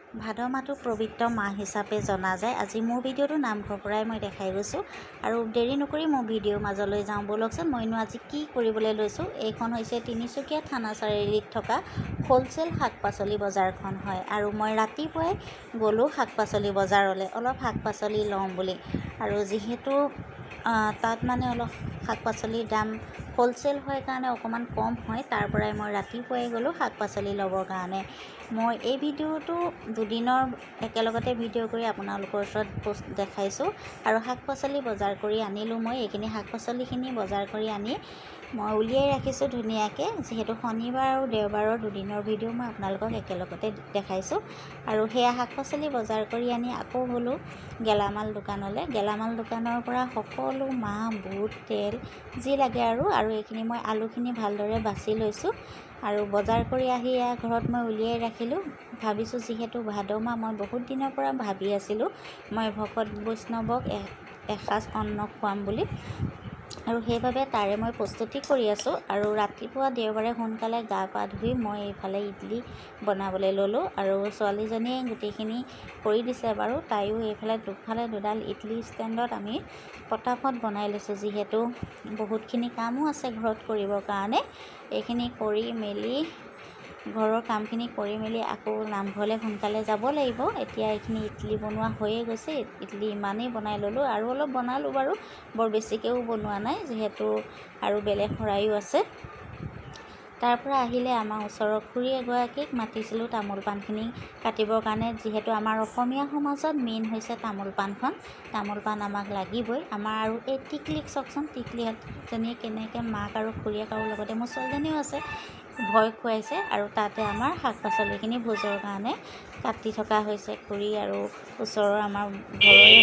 ভাদ মাহটো পবিত্ৰ মাহ হিচাপে জনা যায়। আজি মোৰ ভিডিঅ'টো নামঘৰৰ পৰাই মই দেখাই গৈছোঁ আৰু দেৰি নকৰি মোৰ ভিডিঅ'ৰ মাজলৈ যাওঁ ব'লকচোন। মইনো আজি কি কৰিবলৈ লৈছোঁ। এইখন হৈছে তিনিচুকীয়া থানা চাৰিআলিত থকা হ'লচেল শাক পাচলি বজাৰখন হয় আৰু মই ৰাতিপুৱাই গ'লোঁ শাক পাচলি বজাৰলৈ অলপ শাক পাচলি লওঁ বুলি। আৰু যিহেতু তাত মানে অলপ শাক পাচলিৰ দাম হ'লচেল হয় কাৰণে অকণমান কম হয়, তাৰ পৰাই মই ৰাতিপুৱাই গ'লোঁ শাক পাচলি ল'বৰ কাৰণে। মই এই ভিডিঅ'টো দুদিনৰ একেলগতে ভিডিঅ' কৰি আপোনালোকৰ ওচৰত দেখাইছোঁ আৰু শাক পাচলি বজাৰ কৰি আনিলোঁ। মই এইখিনি শাক পাচলিখিনি বজাৰ কৰি আনি মই উলিয়াই ৰাখিছোঁ ধুনীয়াকৈ। যিহেতু শনিবাৰ আৰু দেওবাৰৰ দুদিনৰ ভিডিঅ' মই আপোনালোকক একেলগতে দেখাইছোঁ। আৰু সেয়া শাক পাচলি বজাৰ কৰি আনি আকৌ গ'লোঁ গেলামাল দোকানলৈ। গেলামাল দোকানৰ পৰা সকলো মাহ, বুট, তেল যি লাগে আৰু এইখিনি মই আলুখিনি ভালদৰে বাছি লৈছোঁ আৰু বজাৰ কৰি আহি ঘৰত মই উলিয়াই ৰাখিলোঁ। ভাবিছোঁ যিহেতু ভাদ মাহ, মই বহুত দিনৰ পৰা ভাবি আছিলোঁ মই ভকত বৈষ্ণৱক এসাঁজ অন্ন খুৱাম বুলি আৰু সেইবাবে তাৰে মই প্ৰস্তুতি কৰি আছোঁ। আৰু ৰাতিপুৱা দেওবাৰে সোনকালে গা পা ধুই মই এইফালে ইডলি বনাবলৈ ল'লোঁ আৰু ছোৱালীজনীয়ে গোটেইখিনি কৰি দিছে বাৰু। তাইও এইফালে দুফালে দুডাল ইডলি ষ্টেণ্ডত আমি পটাপট বনাই লৈছোঁ, যিহেতু বহুতখিনি কামো আছে ঘৰত কৰিবৰ কাৰণে। এইখিনি কৰি মেলি ঘৰৰ কামখিনি কৰি মেলি আকৌ নামঘৰলৈ সোনকালে যাব লাগিব। এতিয়া এইখিনি ইডলি বনোৱা হৈয়ে গৈছে। ইডলি ইমানেই বনাই ল'লোঁ আৰু অলপ বনালোঁ বাৰু, বৰ বেছিকৈও বনোৱা নাই যিহেতু আৰু বেলেগ শৰাইও আছে। তাৰ পৰা আহিলে আমাৰ ওচৰৰ খুৰী এগৰাকীক মাতিছিলোঁ তামোল পাণখিনি কাটিবৰ কাৰণে। যিহেতু আমাৰ অসমীয়া সমাজত মেইন হৈছে তামোল পাণখন। তামোল পাণ আমাক লাগিবই। আমাৰ আৰু এই টিকলিক চাওকচোন, টিকলিজনীয়ে কেনেকৈ মাক আৰু খুৰীয়েক আৰু লগতে মোৰ ছোৱালীজনীও আছে ভয় খুৱাইছে। আৰু তাতে আমাৰ শাক পাচলিখিনি ভোজৰ কাৰণে কাটি থকা হৈছে। খুৰী আৰু ওচৰৰ আমাৰ ঘৰৰে